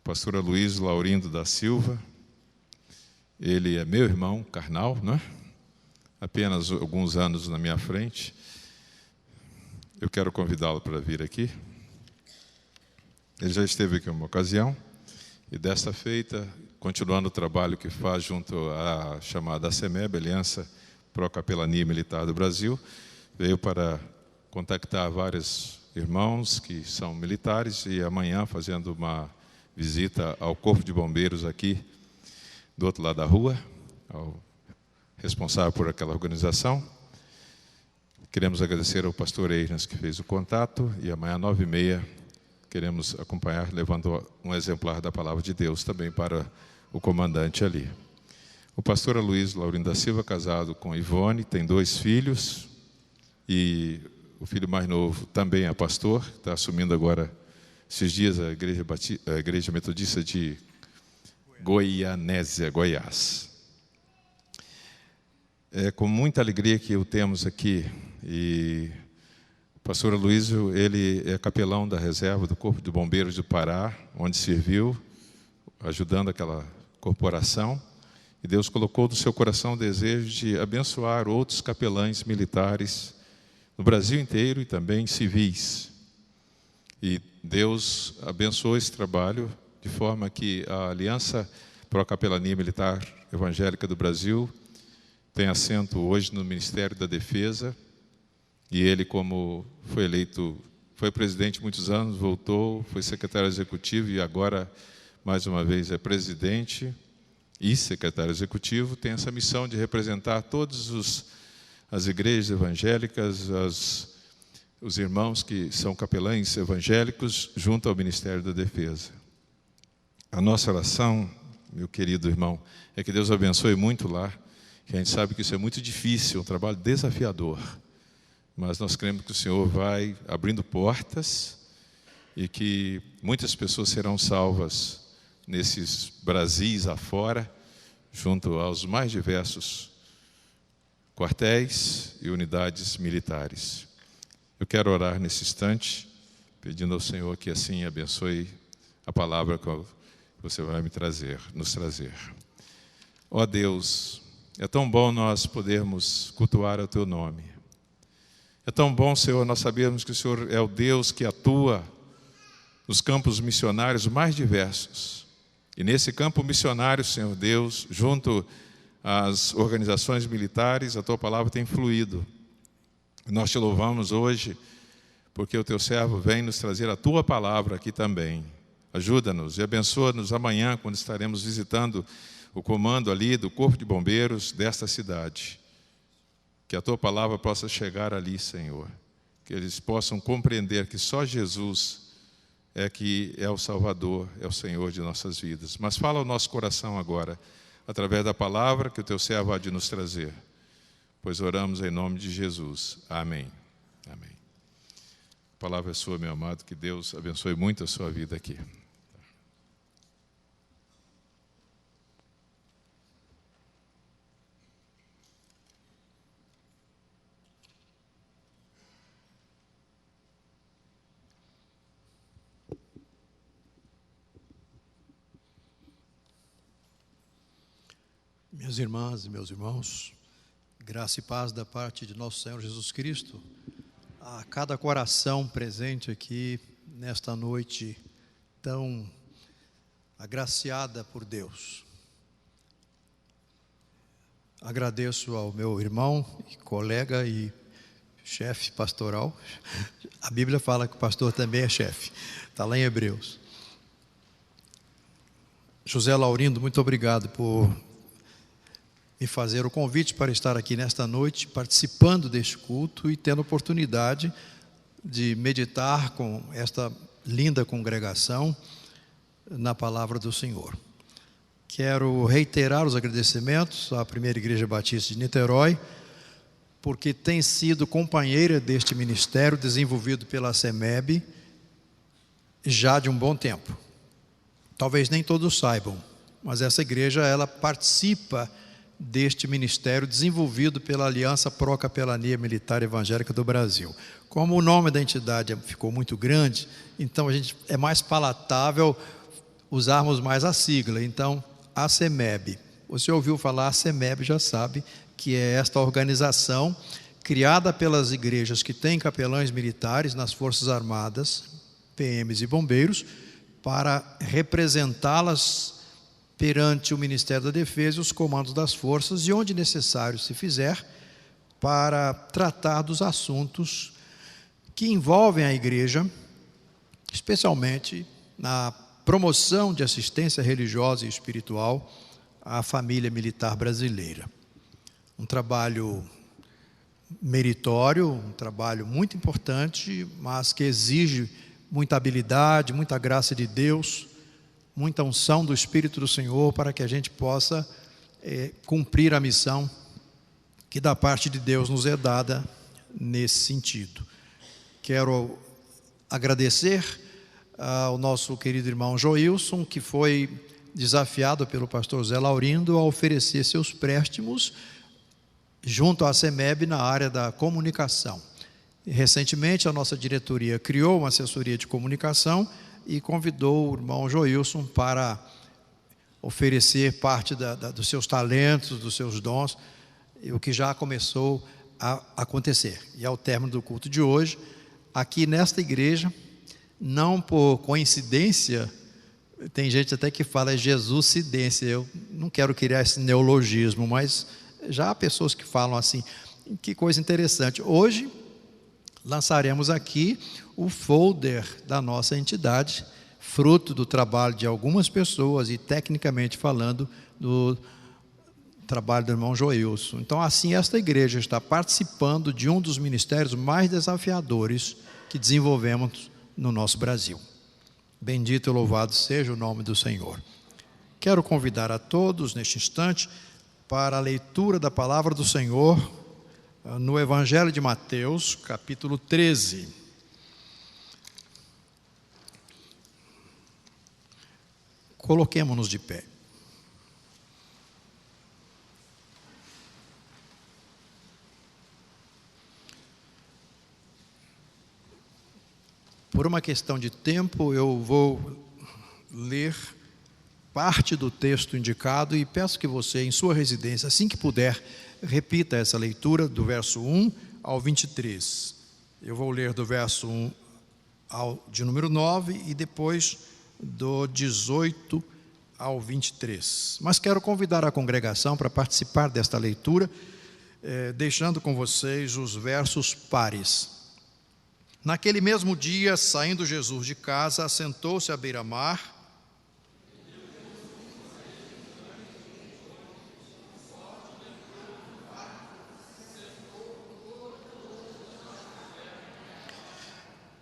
pastor Aloysio Laurindo da Silva. Ele é meu irmão carnal, né? Apenas alguns anos na minha frente. Eu quero convidá-lo para vir aqui. Ele já esteve aqui uma ocasião, e desta feita, continuando o trabalho que faz junto à chamada ACEMEB, Aliança Pro Capelania Militar do Brasil, veio para contactar vários irmãos que são militares, e amanhã fazendo uma visita ao Corpo de Bombeiros aqui do outro lado da rua, ao responsável por aquela organização. Queremos agradecer ao pastor Eiras que fez o contato, e amanhã, 9h30, queremos acompanhar, levando um exemplar da Palavra de Deus também para o comandante ali. O pastor Aloysio Laurindo da Silva, casado com Ivone, tem 2 filhos, e o filho mais novo também é pastor, está assumindo agora, esses dias, a Igreja Metodista de Goianésia, Goiás. É com muita alegria que o temos aqui, e o pastor Aloysio, ele é capelão da reserva do Corpo de Bombeiros do Pará, onde serviu, ajudando aquela corporação, e Deus colocou no seu coração o desejo de abençoar outros capelães militares no Brasil inteiro e também civis. E Deus abençoou esse trabalho de forma que a Aliança Pro Capelania Militar Evangélica do Brasil tem assento hoje no Ministério da Defesa, e ele, como foi eleito, foi presidente muitos anos, voltou, foi secretário executivo e agora, mais uma vez, é presidente e secretário executivo, tem essa missão de representar todas as igrejas evangélicas, os irmãos que são capelães evangélicos, junto ao Ministério da Defesa. A nossa oração, meu querido irmão, é que Deus abençoe muito lá, que a gente sabe que isso é muito difícil, um trabalho desafiador, mas nós cremos que o Senhor vai abrindo portas e que muitas pessoas serão salvas nesses Brasis afora, junto aos mais diversos quartéis e unidades militares. Eu quero orar nesse instante, pedindo ao Senhor que assim abençoe a palavra que você vai nos trazer. Ó Deus, é tão bom nós podermos cultuar o Teu nome. É tão bom, Senhor, nós sabemos que o Senhor é o Deus que atua nos campos missionários mais diversos. E nesse campo missionário, Senhor Deus, junto às organizações militares, a Tua palavra tem fluído. Nós Te louvamos hoje, porque o Teu servo vem nos trazer a Tua palavra aqui também. Ajuda-nos e abençoa-nos amanhã, quando estaremos visitando o comando ali do Corpo de Bombeiros desta cidade. Que a Tua palavra possa chegar ali, Senhor. Que eles possam compreender que só Jesus que é o Salvador, é o Senhor de nossas vidas. Mas fala ao nosso coração agora, através da palavra que o Teu servo há de nos trazer. Pois oramos em nome de Jesus. Amém. Amém. A palavra é sua, meu amado. Que Deus abençoe muito a sua vida aqui. Minhas irmãs e meus irmãos, graça e paz da parte de nosso Senhor Jesus Cristo a cada coração presente aqui nesta noite tão agraciada por Deus. Agradeço ao meu irmão, colega e chefe pastoral. A Bíblia fala que o pastor também é chefe, está lá em Hebreus. José Laurindo, muito obrigado por me fazer o convite para estar aqui nesta noite, participando deste culto e tendo a oportunidade de meditar com esta linda congregação na palavra do Senhor. Quero reiterar os agradecimentos à Primeira Igreja Batista de Niterói, porque tem sido companheira deste ministério desenvolvido pela ACEMEB já de um bom tempo. Talvez nem todos saibam, mas essa igreja ela participa deste ministério desenvolvido pela Aliança Pro Capelania Militar Evangélica do Brasil. Como o nome da entidade ficou muito grande, então é mais palatável usarmos mais a sigla. Então, ACEMEB. Você ouviu falar ACEMEB, já sabe que é esta organização criada pelas igrejas que têm capelães militares nas Forças Armadas, PMs e bombeiros, para representá-las perante o Ministério da Defesa e os comandos das forças, e onde necessário se fizer, para tratar dos assuntos que envolvem a igreja, especialmente na promoção de assistência religiosa e espiritual à família militar brasileira. Um trabalho meritório, um trabalho muito importante, mas que exige muita habilidade, muita graça de Deus, muita unção do Espírito do Senhor para que a gente possa cumprir a missão que da parte de Deus nos é dada nesse sentido. Quero agradecer ao nosso querido irmão Joilson, que foi desafiado pelo pastor Zé Laurindo a oferecer seus préstimos junto à ACEMEB na área da comunicação. Recentemente, a nossa diretoria criou uma assessoria de comunicação e convidou o irmão Joilson para oferecer parte dos seus talentos, dos seus dons, o que já começou a acontecer. E ao término do culto de hoje, aqui nesta igreja, não por coincidência, tem gente até que fala Jesuscidência, eu não quero criar esse neologismo, mas já há pessoas que falam assim. Que coisa interessante. Hoje lançaremos aqui o folder da nossa entidade, fruto do trabalho de algumas pessoas e, tecnicamente falando, do trabalho do irmão Joilson. Então, assim, esta igreja está participando de um dos ministérios mais desafiadores que desenvolvemos no nosso Brasil. Bendito e louvado seja o nome do Senhor. Quero convidar a todos, neste instante, para a leitura da palavra do Senhor no Evangelho de Mateus, capítulo 13. Coloquemo-nos de pé. Por uma questão de tempo, eu vou ler parte do texto indicado e peço que você, em sua residência, assim que puder, repita essa leitura do verso 1 ao 23. Eu vou ler do verso 1 de número 9 e depois do 18 ao 23. Mas quero convidar a congregação para participar desta leitura, deixando com vocês os versos pares. Naquele mesmo dia, saindo Jesus de casa, assentou-se à beira-mar.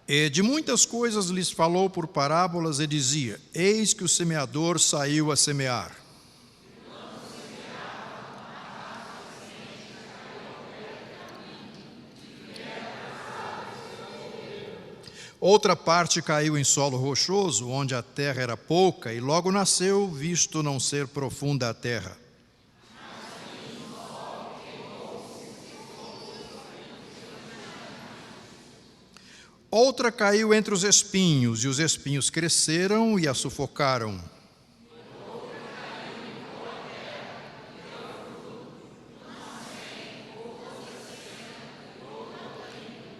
E de muitas coisas lhes falou por parábolas e dizia: eis que o semeador saiu a semear. Outra parte caiu em solo rochoso, onde a terra era pouca, e logo nasceu, visto não ser profunda a terra. Outra caiu entre os espinhos, e os espinhos cresceram e a sufocaram.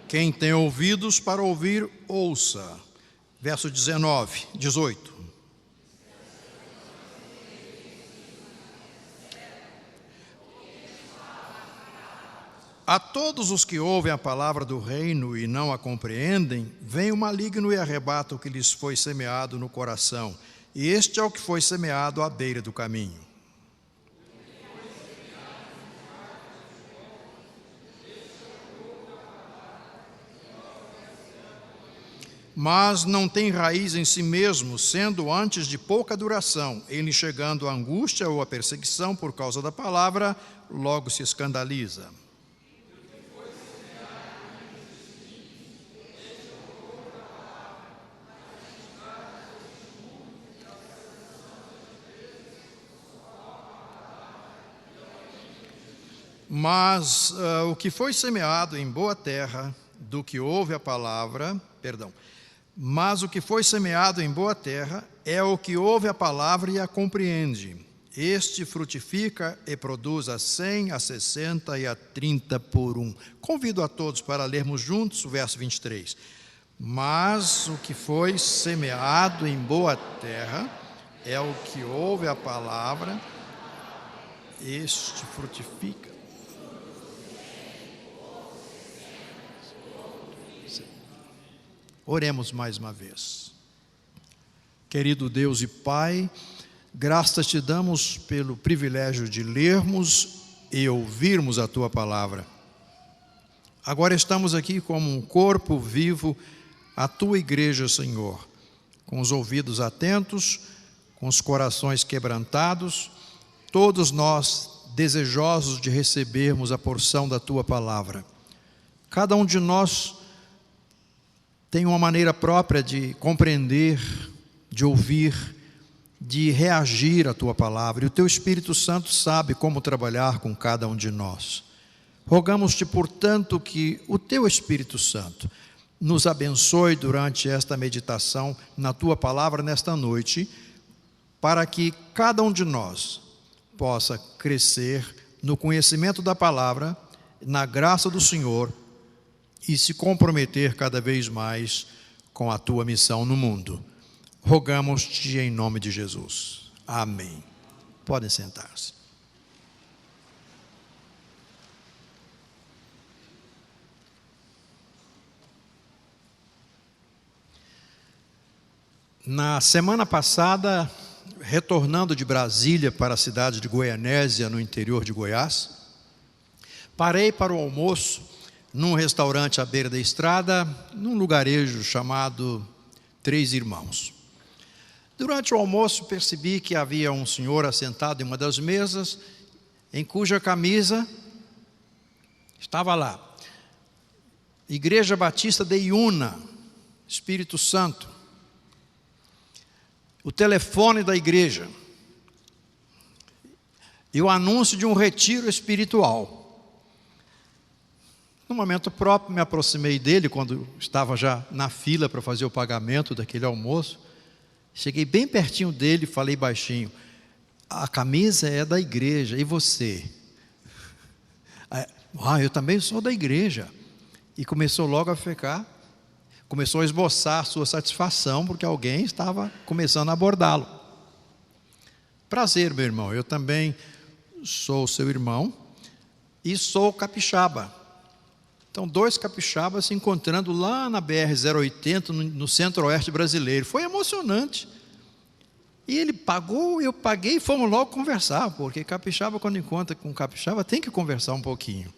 Quem tem ouvidos para ouvir, ouça. Verso 18. A todos os que ouvem a palavra do reino e não a compreendem, vem o maligno e arrebata o que lhes foi semeado no coração. E este é o que foi semeado à beira do caminho. Mas não tem raiz em si mesmo, sendo antes de pouca duração. Ele, chegando a angústia ou a perseguição por causa da palavra, logo se escandaliza. Mas o que foi semeado em boa terra, do que ouve a palavra, Mas o que foi semeado em boa terra é o que ouve a palavra e a compreende. Este frutifica e produz a 100, a 60 e a 30 por um. Convido a todos para lermos juntos o verso 23. Mas o que foi semeado em boa terra é o que ouve a palavra, este frutifica. Oremos mais uma vez. Querido Deus e Pai, graças te damos pelo privilégio de lermos e ouvirmos a Tua palavra. Agora estamos aqui como um corpo vivo, a Tua igreja, Senhor, com os ouvidos atentos, com os corações quebrantados, todos nós desejosos de recebermos a porção da Tua palavra. Cada um de nós tem uma maneira própria de compreender, de ouvir, de reagir à Tua palavra, e o Teu Espírito Santo sabe como trabalhar com cada um de nós. Rogamos-te, portanto, que o Teu Espírito Santo nos abençoe durante esta meditação na Tua palavra nesta noite, para que cada um de nós possa crescer no conhecimento da palavra, na graça do Senhor, e se comprometer cada vez mais com a Tua missão no mundo. Rogamos-te em nome de Jesus. Amém. Podem sentar-se. Na semana passada, retornando de Brasília para a cidade de Goianésia, no interior de Goiás, parei para o almoço num restaurante à beira da estrada, num lugarejo chamado Três Irmãos. Durante o almoço percebi que havia um senhor assentado em uma das mesas, em cuja camisa estava lá: Igreja Batista de Iuna, Espírito Santo. O telefone da igreja e o anúncio de um retiro espiritual. No momento próprio me aproximei dele, quando estava já na fila para fazer o pagamento daquele almoço. Cheguei bem pertinho dele e falei baixinho: a camisa é da igreja, e você? Eu também sou da igreja. E começou logo a ficar, começou a esboçar sua satisfação, porque alguém estava começando a abordá-lo. Prazer, meu irmão, eu também sou seu irmão e sou capixaba. Então, dois capixabas se encontrando lá na BR-080, no centro-oeste brasileiro. Foi emocionante. E ele pagou, eu paguei e fomos logo conversar, porque capixaba, quando encontra com capixaba, tem que conversar um pouquinho.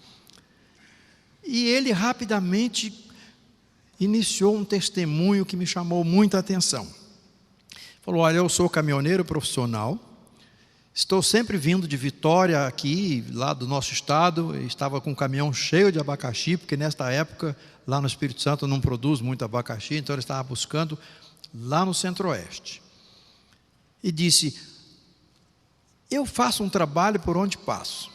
E ele rapidamente iniciou um testemunho que me chamou muita atenção. Falou: olha, eu sou caminhoneiro profissional, estou sempre vindo de Vitória aqui, lá do nosso estado, estava com um caminhão cheio de abacaxi, porque nesta época, lá no Espírito Santo não produz muito abacaxi, então ele estava buscando lá no centro-oeste. E disse: eu faço um trabalho por onde passo.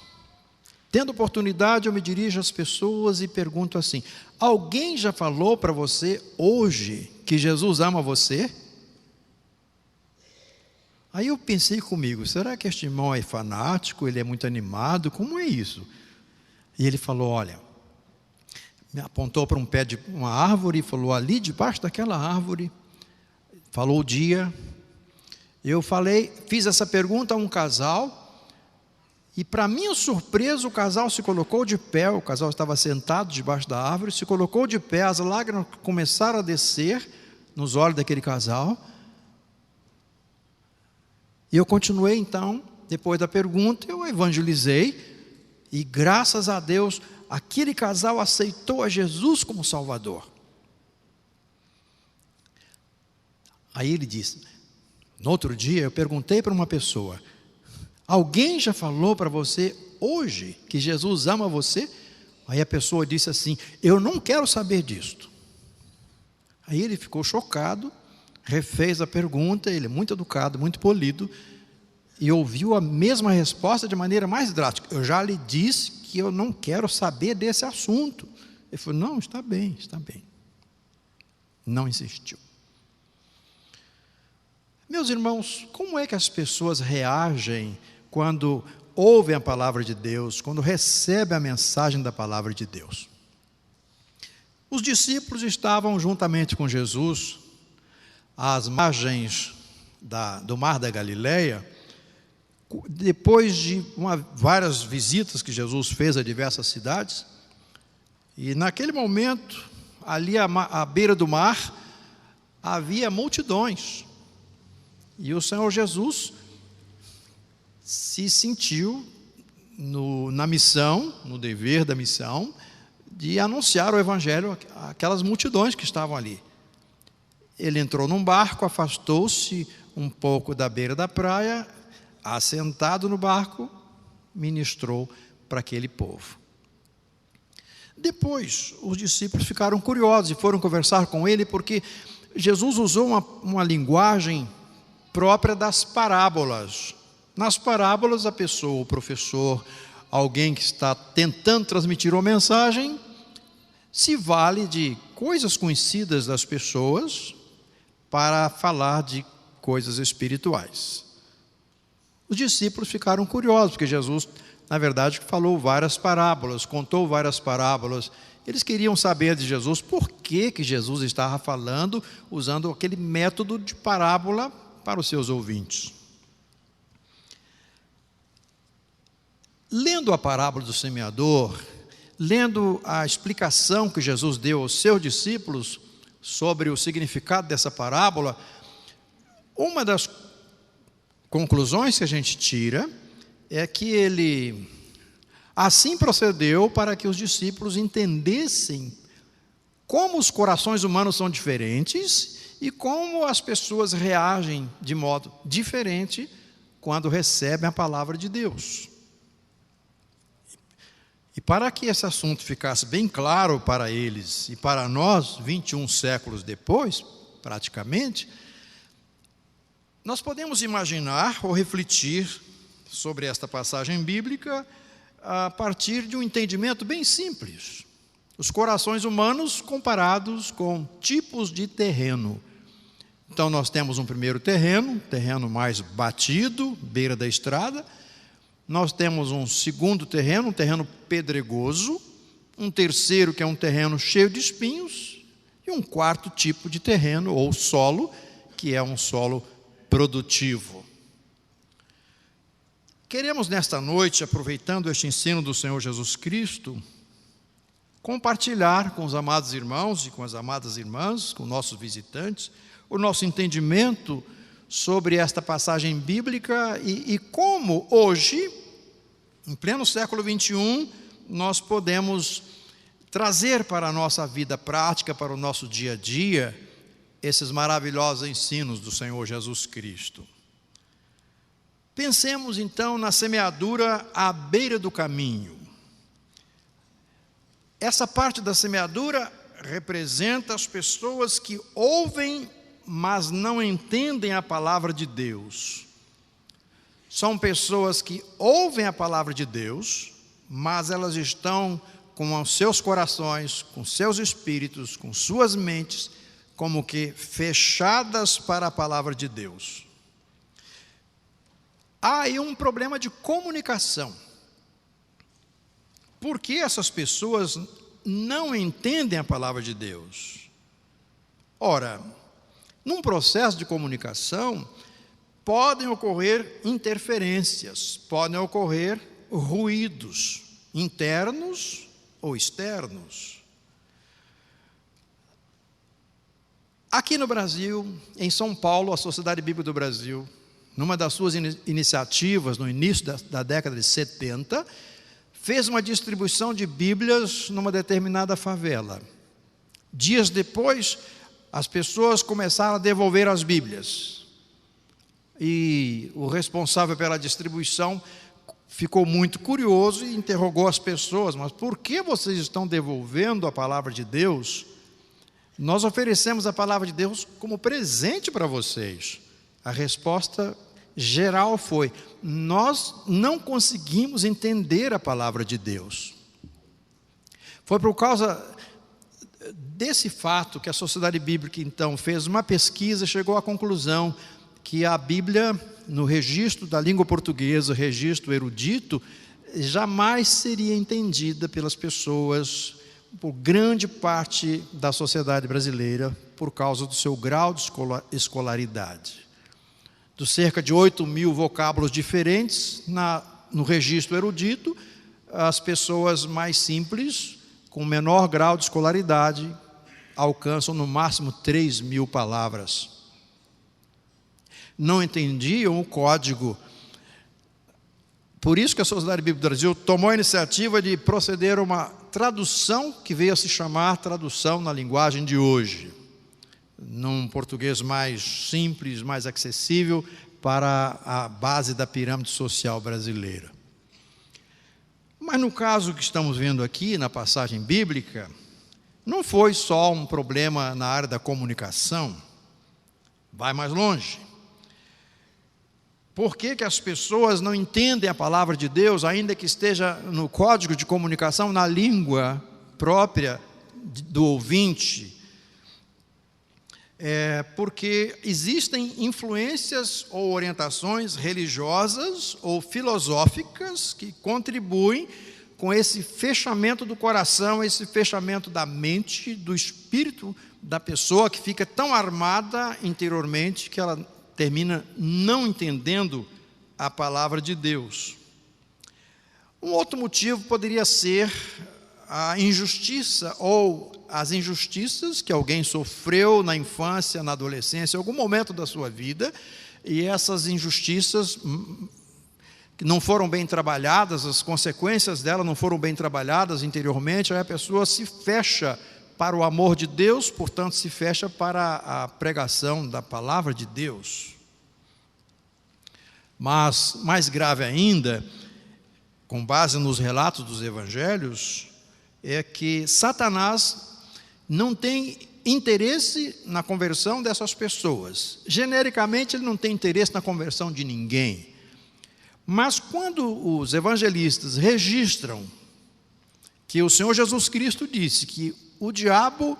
Tendo oportunidade, eu me dirijo às pessoas e pergunto assim: alguém já falou para você hoje que Jesus ama você? Aí eu pensei comigo: será que este irmão é fanático? Ele é muito animado? Como é isso? E ele falou: olha, me apontou para um pé de uma árvore e falou: ali debaixo daquela árvore, falou o dia. Eu fiz essa pergunta a um casal, e para minha surpresa o casal se colocou de pé. O casal estava sentado debaixo da árvore, se colocou de pé, as lágrimas começaram a descer nos olhos daquele casal. E eu continuei então, depois da pergunta, eu evangelizei, e graças a Deus, aquele casal aceitou a Jesus como Salvador. Aí ele disse, no outro dia eu perguntei para uma pessoa: alguém já falou para você hoje que Jesus ama você? Aí a pessoa disse assim: eu não quero saber disto. Aí ele ficou chocado, refez a pergunta, ele é muito educado, muito polido, e ouviu a mesma resposta de maneira mais drástica: eu já lhe disse que eu não quero saber desse assunto. Ele falou: não, está bem, está bem. Não insistiu. Meus irmãos, como é que as pessoas reagem quando ouvem a palavra de Deus, quando recebem a mensagem da palavra de Deus? Os discípulos estavam juntamente com Jesus às margens do Mar da Galileia, depois de várias visitas que Jesus fez a diversas cidades, e naquele momento, ali à beira do mar, havia multidões, e o Senhor Jesus se sentiu na missão, no dever da missão, de anunciar o Evangelho àquelas multidões que estavam ali. Ele entrou num barco, afastou-se um pouco da beira da praia, assentado no barco, ministrou para aquele povo. Depois, os discípulos ficaram curiosos e foram conversar com ele, porque Jesus usou uma linguagem própria das parábolas. Nas parábolas, a pessoa, o professor, alguém que está tentando transmitir uma mensagem, se vale de coisas conhecidas das pessoas para falar de coisas espirituais. Os discípulos ficaram curiosos, porque Jesus, na verdade, falou várias parábolas, contou várias parábolas. Eles queriam saber de Jesus por que Jesus estava falando, usando aquele método de parábola para os seus ouvintes. Lendo a parábola do semeador, lendo a explicação que Jesus deu aos seus discípulos sobre o significado dessa parábola, uma das conclusões que a gente tira é que ele assim procedeu para que os discípulos entendessem como os corações humanos são diferentes e como as pessoas reagem de modo diferente quando recebem a palavra de Deus. E para que esse assunto ficasse bem claro para eles e para nós, 21 séculos depois, praticamente, nós podemos imaginar ou refletir sobre esta passagem bíblica a partir de um entendimento bem simples. Os corações humanos comparados com tipos de terreno. Então nós temos um primeiro terreno, um terreno mais batido, beira da estrada. Nós temos um segundo terreno, um terreno pedregoso. Um terceiro que é um terreno cheio de espinhos. E um quarto tipo de terreno ou solo, que é um solo produtivo. Queremos nesta noite, aproveitando este ensino do Senhor Jesus Cristo, compartilhar com os amados irmãos e com as amadas irmãs, com nossos visitantes, o nosso entendimento sobre esta passagem bíblica e como hoje, em pleno século 21, nós podemos trazer para a nossa vida prática, para o nosso dia a dia, esses maravilhosos ensinos do Senhor Jesus Cristo. Pensemos então na semeadura à beira do caminho. Essa parte da semeadura representa as pessoas que ouvem, mas não entendem a palavra de Deus. São pessoas que ouvem a palavra de Deus, mas elas estão com os seus corações, com seus espíritos, com suas mentes, como que fechadas para a palavra de Deus. Há aí um problema de comunicação. Por que essas pessoas não entendem a palavra de Deus? Ora, num processo de comunicação, podem ocorrer interferências, podem ocorrer ruídos, internos ou externos. Aqui no Brasil, em São Paulo, a Sociedade Bíblica do Brasil, numa das suas iniciativas, no início da década de 70, fez uma distribuição de Bíblias numa determinada favela. Dias depois, as pessoas começaram a devolver as Bíblias. E o responsável pela distribuição ficou muito curioso e interrogou as pessoas: mas por que vocês estão devolvendo a palavra de Deus? Nós oferecemos a palavra de Deus como presente para vocês. A resposta geral foi: nós não conseguimos entender a palavra de Deus. Foi por causa desse fato que a Sociedade Bíblica então fez uma pesquisa e chegou à conclusão que a Bíblia, no registro da língua portuguesa, registro erudito, jamais seria entendida pelas pessoas, por grande parte da sociedade brasileira, por causa do seu grau de escolaridade. Dos cerca de 8.000 vocábulos diferentes, no registro erudito, as pessoas mais simples, com menor grau de escolaridade, alcançam no máximo 3.000 palavras. Não entendiam o código. Por isso que a Sociedade Bíblica do Brasil tomou a iniciativa de proceder a uma tradução que veio a se chamar tradução na linguagem de hoje, num português mais simples, mais acessível para a base da pirâmide social brasileira. Mas no caso que estamos vendo aqui, na passagem bíblica, não foi só um problema na área da comunicação, vai mais longe. Por que que as pessoas não entendem a palavra de Deus, ainda que esteja no código de comunicação, na língua própria do ouvinte? Porque existem influências ou orientações religiosas ou filosóficas que contribuem com esse fechamento do coração, esse fechamento da mente, do espírito da pessoa, que fica tão armada interiormente que ela termina não entendendo a palavra de Deus. Um outro motivo poderia ser a injustiça ou as injustiças que alguém sofreu na infância, na adolescência, em algum momento da sua vida, e essas injustiças que não foram bem trabalhadas, as consequências dela não foram bem trabalhadas interiormente, aí a pessoa se fecha para o amor de Deus, portanto se fecha para a pregação da palavra de Deus. Mas, mais grave ainda, com base nos relatos dos evangelhos, é que Satanás não tem interesse na conversão dessas pessoas. Genericamente, ele não tem interesse na conversão de ninguém. Mas quando os evangelistas registram que o Senhor Jesus Cristo disse que o diabo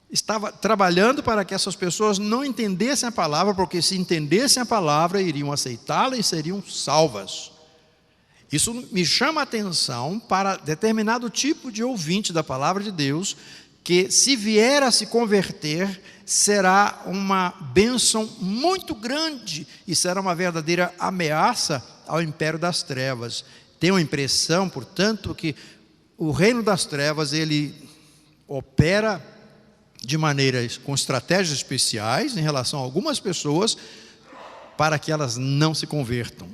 estava trabalhando para que essas pessoas não entendessem a palavra, porque se entendessem a palavra, iriam aceitá-la e seriam salvas. Isso me chama a atenção para determinado tipo de ouvinte da palavra de Deus, que se vier a se converter, será uma bênção muito grande e será uma verdadeira ameaça ao império das trevas. Tenho a impressão, portanto, que o reino das trevas, ele opera de maneiras, com estratégias especiais em relação a algumas pessoas, para que elas não se convertam.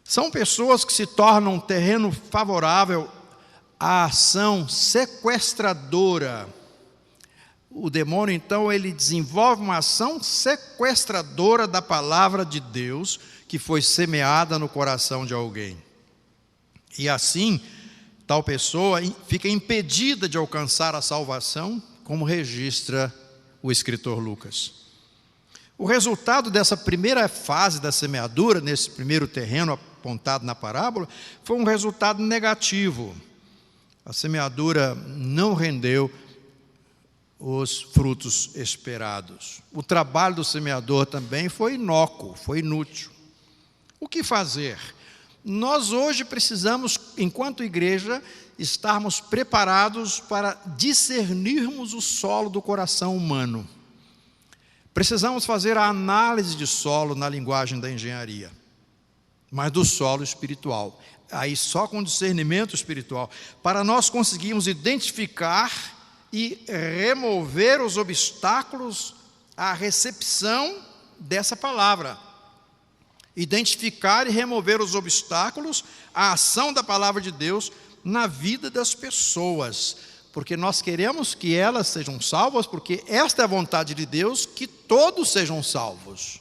São pessoas que se tornam um terreno favorável à ação sequestradora. O demônio, então, ele desenvolve uma ação sequestradora da palavra de Deus que foi semeada no coração de alguém. E assim, tal pessoa fica impedida de alcançar a salvação, como registra o escritor Lucas. O resultado dessa primeira fase da semeadura, nesse primeiro terreno apontado na parábola, foi um resultado negativo. A semeadura não rendeu os frutos esperados. O trabalho do semeador também foi inócuo, foi inútil. O que fazer? Nós hoje precisamos, enquanto igreja, estarmos preparados para discernirmos o solo do coração humano. Precisamos fazer a análise de solo na linguagem da engenharia, mas do solo espiritual. Aí só com discernimento espiritual, para nós conseguirmos identificar e remover os obstáculos à recepção dessa palavra. Identificar e remover os obstáculos à ação da palavra de Deus na vida das pessoas, porque nós queremos que elas sejam salvas, porque esta é a vontade de Deus, que todos sejam salvos.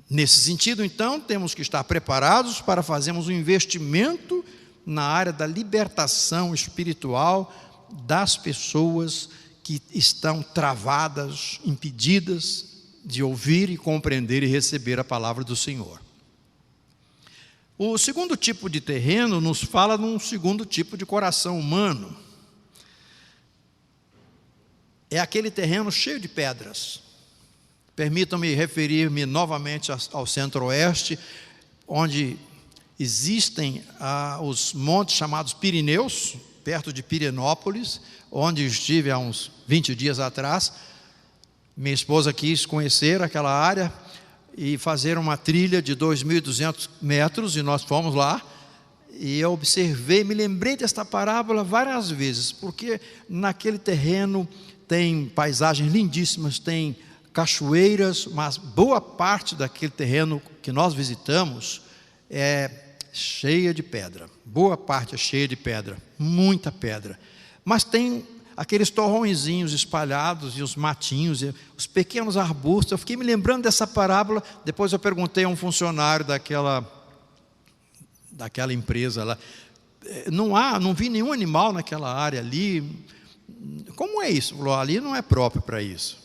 Nesse sentido, então, temos que estar preparados para fazermos um investimento na área da libertação espiritual das pessoas que estão travadas, impedidas de ouvir e compreender e receber a palavra do Senhor. O segundo tipo de terreno nos fala de um segundo tipo de coração humano. É aquele terreno cheio de pedras. Permitam-me referir-me novamente ao Centro-Oeste, onde existem os montes chamados Pirineus, perto de Pirenópolis, onde estive há uns 20 dias atrás. Minha esposa quis conhecer aquela área e fazer uma trilha de 2.200 metros, e nós fomos lá, e eu observei, me lembrei desta parábola várias vezes, porque naquele terreno tem paisagens lindíssimas, tem cachoeiras, mas boa parte daquele terreno que nós visitamos é cheia de pedra. Boa parte é cheia de pedra, muita pedra. Mas tem aqueles torrõezinhos espalhados, e os matinhos, e os pequenos arbustos. Eu fiquei me lembrando dessa parábola. Depois eu perguntei a um funcionário daquela empresa lá: não vi nenhum animal naquela área ali. Como é isso? Falou: ali não é próprio para isso.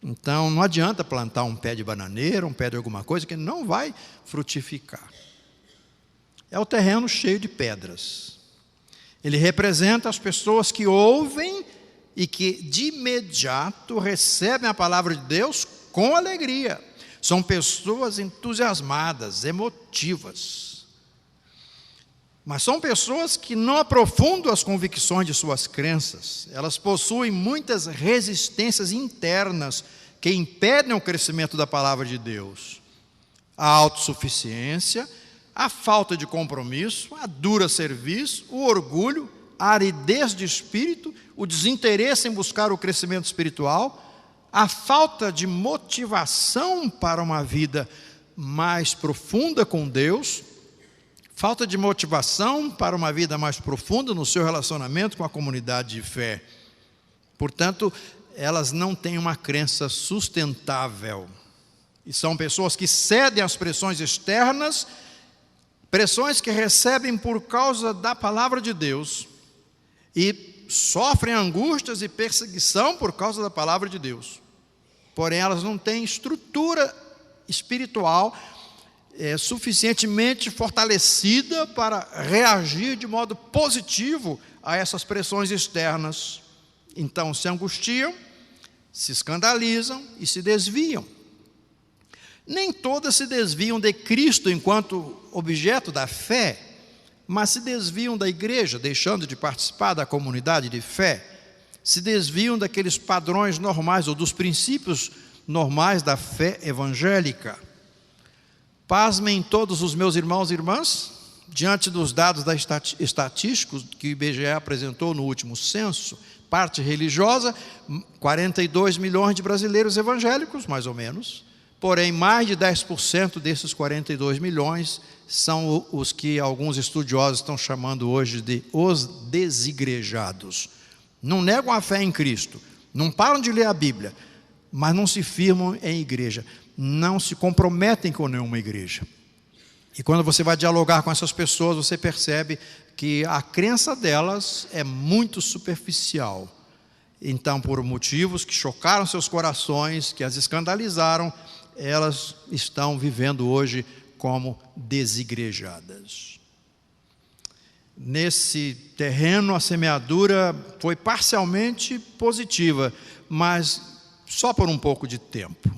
Então não adianta plantar um pé de bananeira, um pé de alguma coisa, que não vai frutificar. É o terreno cheio de pedras. Ele representa as pessoas que ouvem e que de imediato recebem a palavra de Deus com alegria. São pessoas entusiasmadas, emotivas. Mas são pessoas que não aprofundam as convicções de suas crenças. Elas possuem muitas resistências internas que impedem o crescimento da palavra de Deus. A autossuficiência, a falta de compromisso, a dura serviço, o orgulho, a aridez de espírito, o desinteresse em buscar o crescimento espiritual, a falta de motivação para uma vida mais profunda com Deus, falta de motivação para uma vida mais profunda no seu relacionamento com a comunidade de fé. Portanto, elas não têm uma crença sustentável. E são pessoas que cedem às pressões externas, pressões que recebem por causa da palavra de Deus, e sofrem angústias e perseguição por causa da palavra de Deus. Porém, elas não têm estrutura espiritual suficientemente fortalecida para reagir de modo positivo a essas pressões externas. Então se angustiam, se escandalizam e se desviam. Nem todas se desviam de Cristo enquanto objeto da fé, mas se desviam da igreja, deixando de participar da comunidade de fé, se desviam daqueles padrões normais ou dos princípios normais da fé evangélica. Pasmem todos os meus irmãos e irmãs, diante dos dados estatísticos que o IBGE apresentou no último censo, parte religiosa, 42 milhões de brasileiros evangélicos, mais ou menos. Porém, mais de 10% desses 42 milhões são os que alguns estudiosos estão chamando hoje de os desigrejados. Não negam a fé em Cristo, não param de ler a Bíblia, mas não se firmam em igreja, não se comprometem com nenhuma igreja. E quando você vai dialogar com essas pessoas, você percebe que a crença delas é muito superficial. Então, por motivos que chocaram seus corações, que as escandalizaram, elas estão vivendo hoje como desigrejadas. Nesse terreno, a semeadura foi parcialmente positiva, mas só por um pouco de tempo.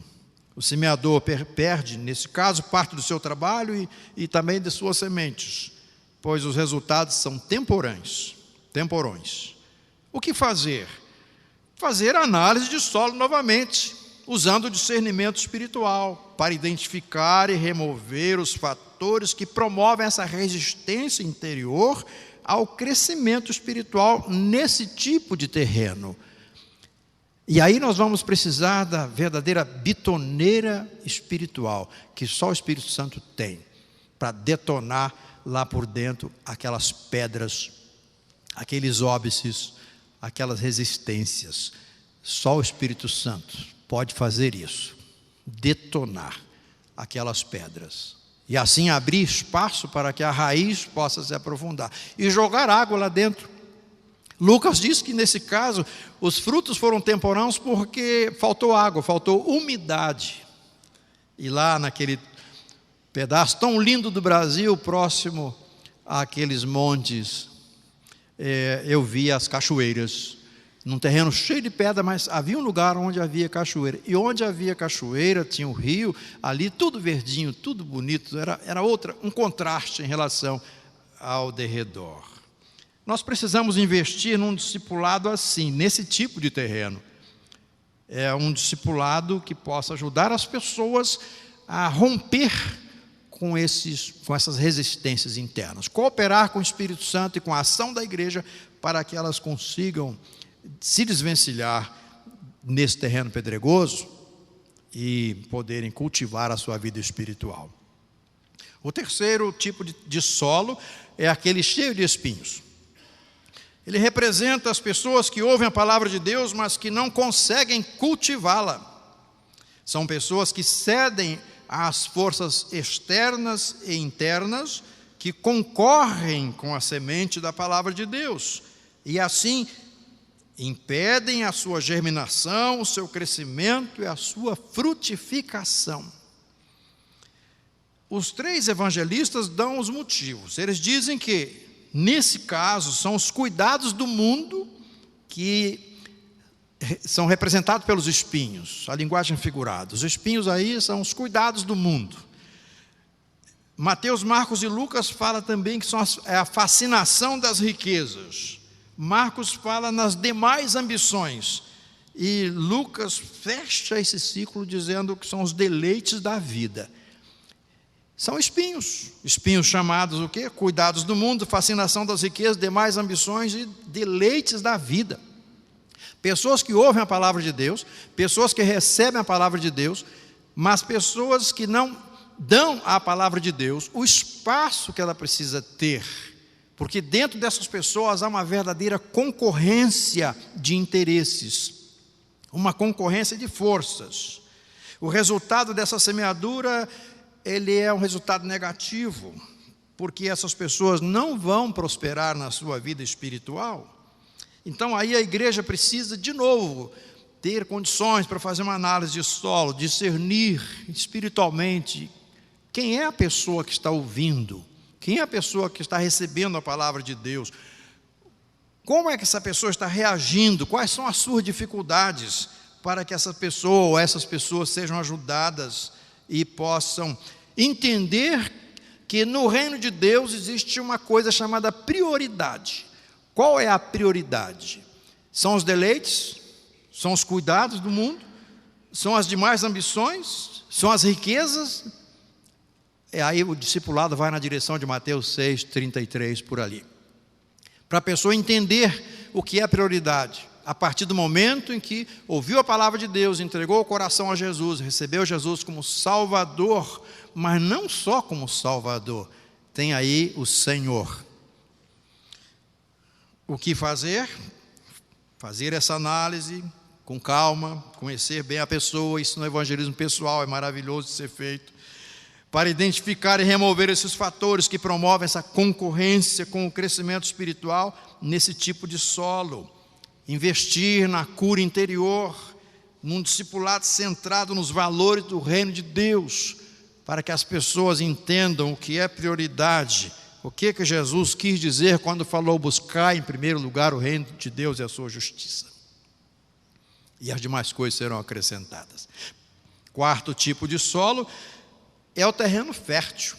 O semeador perde, nesse caso, parte do seu trabalho e também de suas sementes, pois os resultados são temporões. O que fazer? Fazer análise de solo novamente, usando o discernimento espiritual, para identificar e remover os fatores que promovem essa resistência interior ao crescimento espiritual nesse tipo de terreno. E aí nós vamos precisar da verdadeira bitoneira espiritual, que só o Espírito Santo tem, para detonar lá por dentro aquelas pedras, aqueles óbices, aquelas resistências. Só o Espírito Santo pode fazer isso, detonar aquelas pedras, e assim abrir espaço para que a raiz possa se aprofundar, e jogar água lá dentro. Lucas diz que nesse caso, os frutos foram temporãos porque faltou água, faltou umidade. E lá naquele pedaço tão lindo do Brasil, próximo àqueles montes, eu vi as cachoeiras. num terreno cheio de pedra, mas havia um lugar onde havia cachoeira. E onde havia cachoeira, tinha um rio, ali tudo verdinho, tudo bonito, era um contraste em relação ao derredor. Nós precisamos investir num discipulado assim, nesse tipo de terreno. É um discipulado que possa ajudar as pessoas a romper com essas resistências internas, cooperar com o Espírito Santo e com a ação da igreja para que elas consigam se desvencilhar nesse terreno pedregoso e poderem cultivar a sua vida espiritual. O terceiro tipo de solo é aquele cheio de espinhos. Ele representa as pessoas que ouvem a palavra de Deus, mas que não conseguem cultivá-la. São pessoas que cedem às forças externas e internas que concorrem com a semente da palavra de Deus, e assim impedem a sua germinação, o seu crescimento e a sua frutificação. Os 3 evangelistas dão os motivos. Eles dizem que, nesse caso, são os cuidados do mundo que são representados pelos espinhos, a linguagem figurada. Os espinhos aí são os cuidados do mundo. Mateus, Marcos e Lucas fala também que é a fascinação das riquezas. Marcos fala nas demais ambições. E Lucas fecha esse ciclo dizendo que são os deleites da vida. São espinhos. Espinhos chamados o quê? Cuidados do mundo, fascinação das riquezas, demais ambições e deleites da vida. Pessoas que ouvem a palavra de Deus, pessoas que recebem a palavra de Deus, mas pessoas que não dão à palavra de Deus o espaço que ela precisa ter, porque dentro dessas pessoas há uma verdadeira concorrência de interesses, uma concorrência de forças. O resultado dessa semeadura, ele é um resultado negativo, porque essas pessoas não vão prosperar na sua vida espiritual. Então aí a igreja precisa de novo ter condições para fazer uma análise de solo, discernir espiritualmente quem é a pessoa que está ouvindo, quem é a pessoa que está recebendo a palavra de Deus, como é que essa pessoa está reagindo, quais são as suas dificuldades, para que essa pessoa ou essas pessoas sejam ajudadas e possam entender que no reino de Deus existe uma coisa chamada prioridade. Qual é a prioridade? São os deleites? São os cuidados do mundo? São as demais ambições? São as riquezas? Aí o discipulado vai na direção de Mateus 6, 33, por ali. Para a pessoa entender o que é prioridade. A partir do momento em que ouviu a palavra de Deus, entregou o coração a Jesus, recebeu Jesus como Salvador, mas não só como Salvador, tem aí o Senhor. O que fazer? Fazer essa análise com calma, conhecer bem a pessoa. Isso no evangelismo pessoal é maravilhoso de ser feito, para identificar e remover esses fatores que promovem essa concorrência com o crescimento espiritual nesse tipo de solo. Investir na cura interior, num discipulado centrado nos valores do reino de Deus, para que as pessoas entendam o que é prioridade. O que Jesus quis dizer quando falou buscar em primeiro lugar o reino de Deus e a sua justiça? E as demais coisas serão acrescentadas. 4º tipo de solo é o terreno fértil.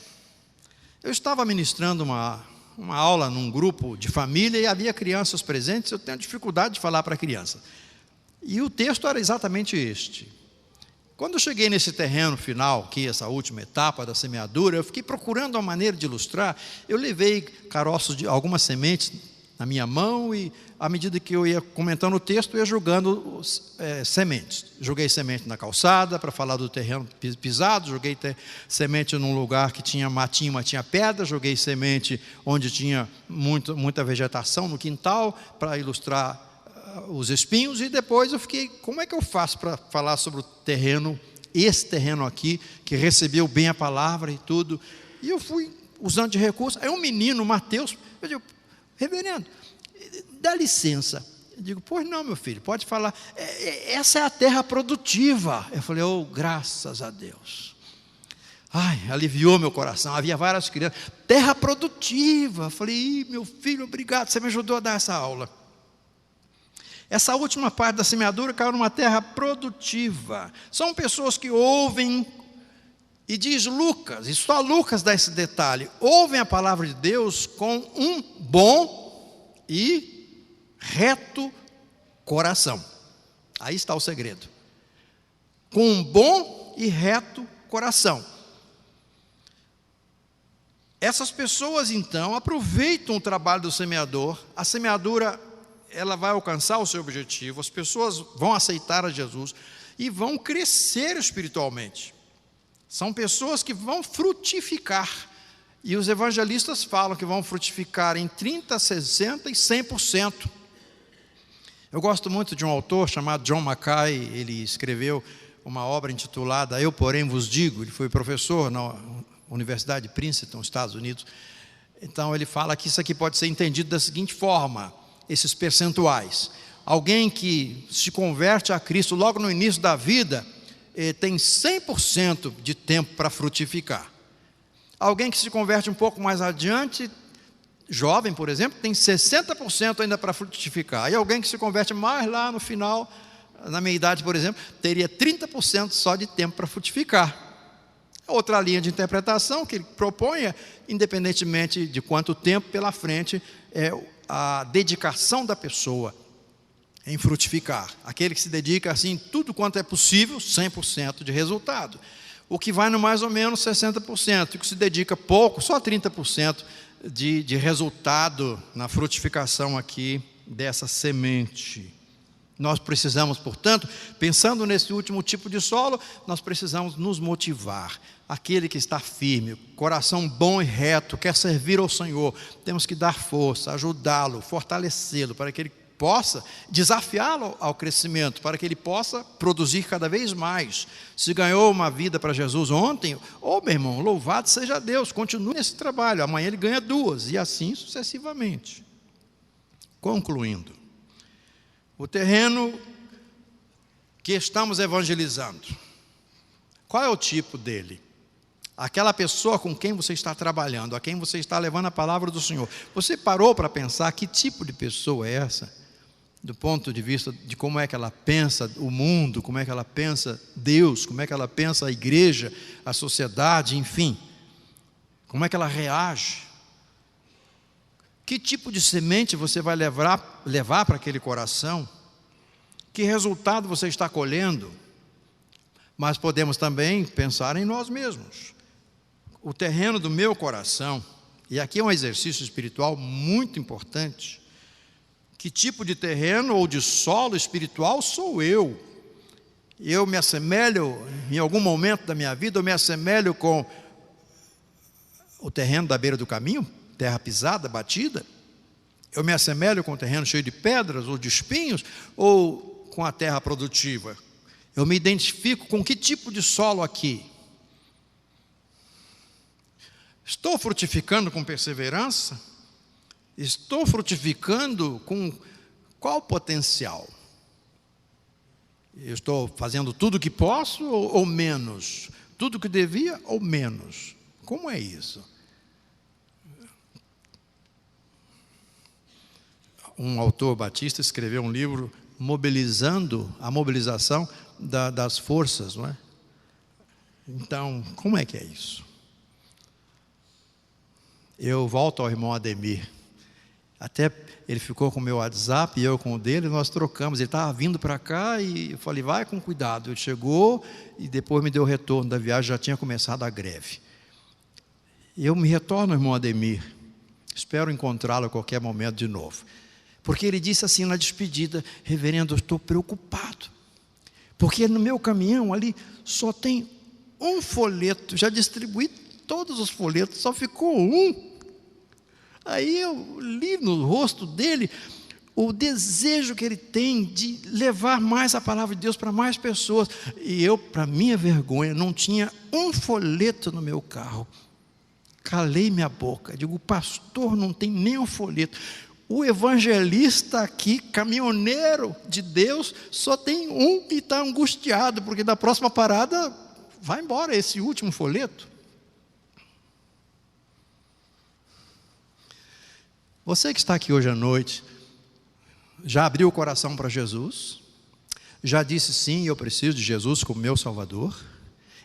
Eu estava ministrando uma aula num grupo de família e havia crianças presentes. Eu tenho dificuldade de falar para a criança. E o texto era exatamente este. Quando eu cheguei nesse terreno final, que é essa última etapa da semeadura, eu fiquei procurando uma maneira de ilustrar. Eu levei caroços de algumas sementes na minha mão e, à medida que eu ia comentando o texto, eu ia jogando sementes. Joguei semente na calçada para falar do terreno pisado, joguei semente num lugar que tinha matinho, mas tinha pedra, joguei semente onde tinha muita vegetação no quintal para ilustrar os espinhos, e depois eu fiquei, como é que eu faço para falar sobre o terreno, esse terreno aqui, que recebeu bem a palavra e tudo, e eu fui usando de recurso. Aí um menino, Mateus, eu digo, reverendo, dá licença. Eu digo, pois não, meu filho, pode falar, essa é a terra produtiva. Eu falei, oh, graças a Deus. Ai, aliviou meu coração, havia várias crianças, terra produtiva. Eu falei, meu filho, obrigado, você me ajudou a dar essa aula. Essa última parte da semeadura caiu numa terra produtiva. São pessoas que ouvem, e diz Lucas, e só Lucas dá esse detalhe, ouvem a palavra de Deus com um bom e reto coração. Aí está o segredo. Com um bom e reto coração. Essas pessoas, então, aproveitam o trabalho do semeador. A semeadura, ela vai alcançar o seu objetivo. As pessoas vão aceitar a Jesus e vão crescer espiritualmente. São pessoas que vão frutificar. E os evangelistas falam que vão frutificar em 30%, 60% e 100%. Eu gosto muito de um autor chamado John Mackay. Ele escreveu uma obra intitulada Eu, Porém, Vos Digo. Ele foi professor na Universidade de Princeton, Estados Unidos. Então ele fala que isso aqui pode ser entendido da seguinte forma, esses percentuais. Alguém que se converte a Cristo logo no início da vida, tem 100% de tempo para frutificar. Alguém que se converte um pouco mais adiante, jovem, por exemplo, tem 60% ainda para frutificar. E alguém que se converte mais lá no final, na minha idade, por exemplo, teria 30% só de tempo para frutificar. Outra linha de interpretação que ele propõe é, independentemente de quanto tempo pela frente, é a dedicação da pessoa em frutificar. Aquele que se dedica assim, tudo quanto é possível, 100% de resultado. O que vai no mais ou menos 60%, e o que se dedica pouco, só 30% de resultado na frutificação aqui dessa semente. Nós precisamos, portanto, pensando nesse último tipo de solo, nós precisamos nos motivar. Aquele que está firme, coração bom e reto, quer servir ao Senhor, temos que dar força, ajudá-lo, fortalecê-lo, para que ele possa desafiá-lo ao crescimento, para que ele possa produzir cada vez mais. Se ganhou uma vida para Jesus ontem, meu irmão, louvado seja Deus, continue nesse trabalho, amanhã ele ganha 2, e assim sucessivamente. Concluindo, o terreno que estamos evangelizando, qual é o tipo dele? Aquela pessoa com quem você está trabalhando, a quem você está levando a palavra do Senhor. Você parou para pensar que tipo de pessoa é essa? Do ponto de vista de como é que ela pensa o mundo, como é que ela pensa Deus, como é que ela pensa a igreja, a sociedade, enfim. Como é que ela reage? Que tipo de semente você vai levar para aquele coração? Que resultado você está colhendo? Mas podemos também pensar em nós mesmos. O terreno do meu coração, e aqui é um exercício espiritual muito importante. Que tipo de terreno ou de solo espiritual sou eu? Eu me assemelho, em algum momento da minha vida, eu me assemelho com o terreno da beira do caminho, terra pisada, batida? Eu me assemelho com o terreno cheio de pedras ou de espinhos, ou com a terra produtiva? Eu me identifico com que tipo de solo aqui? Estou frutificando com perseverança? Estou frutificando com qual potencial? Eu estou fazendo tudo o que posso ou menos? Tudo o que devia ou menos? Como é isso? Um autor batista escreveu um livro mobilizando a mobilização das forças, não é? Então, como é que é isso? Eu volto ao irmão Ademir. Até ele ficou com o meu WhatsApp e eu com o dele, nós trocamos. Ele estava vindo para cá e eu falei, vai com cuidado. Ele chegou e depois me deu o retorno da viagem, já tinha começado a greve. Eu me retorno, irmão Ademir. Espero encontrá-lo a qualquer momento de novo. Porque ele disse assim na despedida, reverendo, eu estou preocupado. Porque no meu caminhão ali só tem um folheto, já distribuí todos os folhetos, só ficou um. Aí eu li no rosto dele o desejo que ele tem de levar mais a palavra de Deus para mais pessoas. E eu, para minha vergonha, não tinha um folheto no meu carro. Calei minha boca, digo, o pastor não tem nem um folheto. O evangelista aqui, caminhoneiro de Deus, só tem um e está angustiado, porque da próxima parada vai embora esse último folheto. Você que está aqui hoje à noite, já abriu o coração para Jesus, já disse sim, eu preciso de Jesus como meu Salvador.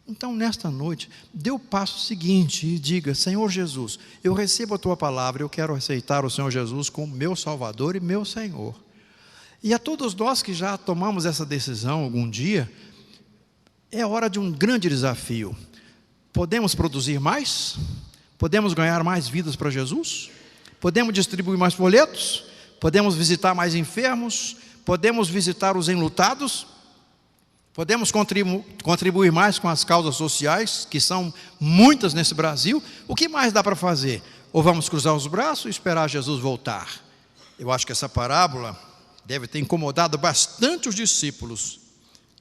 Então nesta noite, dê o passo seguinte e diga: Senhor Jesus, eu recebo a tua palavra, eu quero aceitar o Senhor Jesus como meu Salvador e meu Senhor. E a todos nós que já tomamos essa decisão algum dia, é hora de um grande desafio. Podemos produzir mais? Podemos ganhar mais vidas para Jesus? Podemos distribuir mais folhetos? Podemos visitar mais enfermos? Podemos visitar os enlutados? Podemos contribuir mais com as causas sociais, que são muitas nesse Brasil? O que mais dá para fazer? Ou vamos cruzar os braços e esperar Jesus voltar? Eu acho que essa parábola deve ter incomodado bastante os discípulos.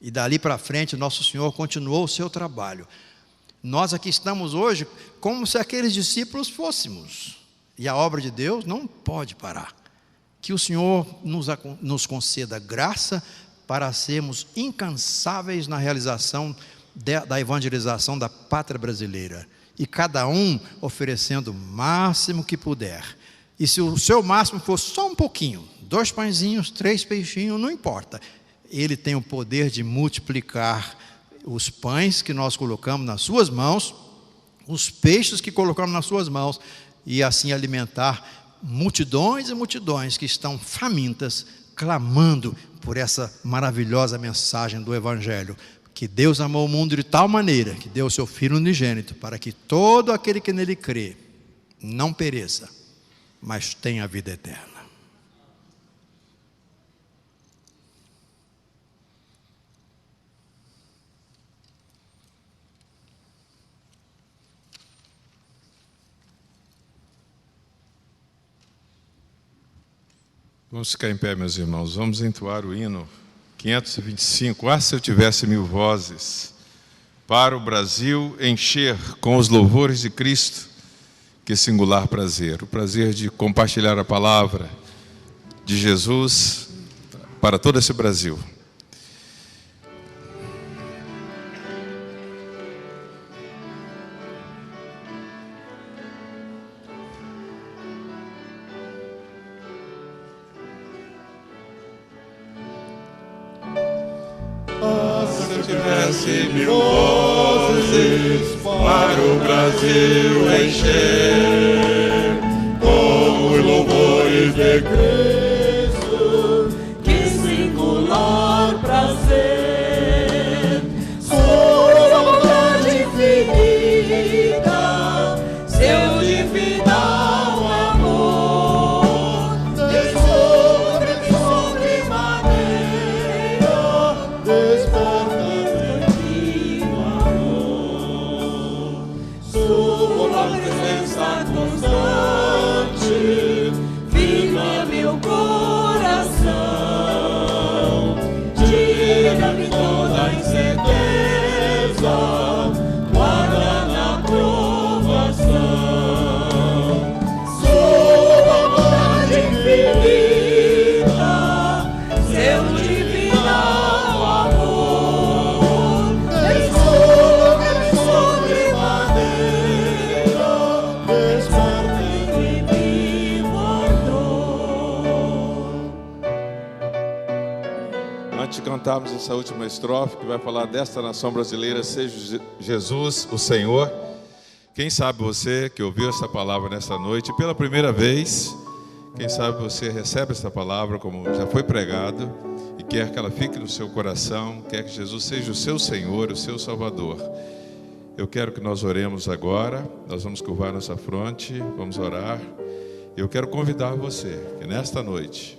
E dali para frente, nosso Senhor continuou o seu trabalho. Nós aqui estamos hoje como se aqueles discípulos fôssemos. E a obra de Deus não pode parar. Que o Senhor nos conceda graça para sermos incansáveis na realização da evangelização da pátria brasileira. E cada um oferecendo o máximo que puder. E se o seu máximo for só um pouquinho, 2 pãezinhos, 3 peixinhos, não importa. Ele tem o poder de multiplicar os pães que nós colocamos nas suas mãos, os peixes que colocamos nas suas mãos, e assim alimentar multidões e multidões que estão famintas, clamando por essa maravilhosa mensagem do Evangelho, que Deus amou o mundo de tal maneira, que deu o seu Filho unigênito, para que todo aquele que nele crê, não pereça, mas tenha a vida eterna. Vamos ficar em pé, meus irmãos. Vamos entoar o hino 525. Ah, se eu tivesse 1000 vozes, para o Brasil encher com os louvores de Cristo, que singular prazer. O prazer de compartilhar a palavra de Jesus para todo esse Brasil. Se 1000 vozes para o Brasil encher com os louvores de Cristo, que singular prazer, sua vontade infinita, seu divinal amor, descobre sobre maneira, desperta presença constante, firma meu coração, tira-me toda incerteza, guarda na provação, sua vontade infinita, seu divinal amor, descobre sobre maneira, desperta em mim o ardor. Antes de cantarmos essa última estrofe, que vai falar desta nação brasileira, seja Jesus o Senhor. Quem sabe você que ouviu essa palavra nesta noite pela primeira vez, quem sabe você recebe essa palavra como já foi pregado e quer que ela fique no seu coração, quer que Jesus seja o seu Senhor, o seu Salvador. Eu quero que nós oremos agora, nós vamos curvar nossa fronte, vamos orar. Eu quero convidar você que nesta noite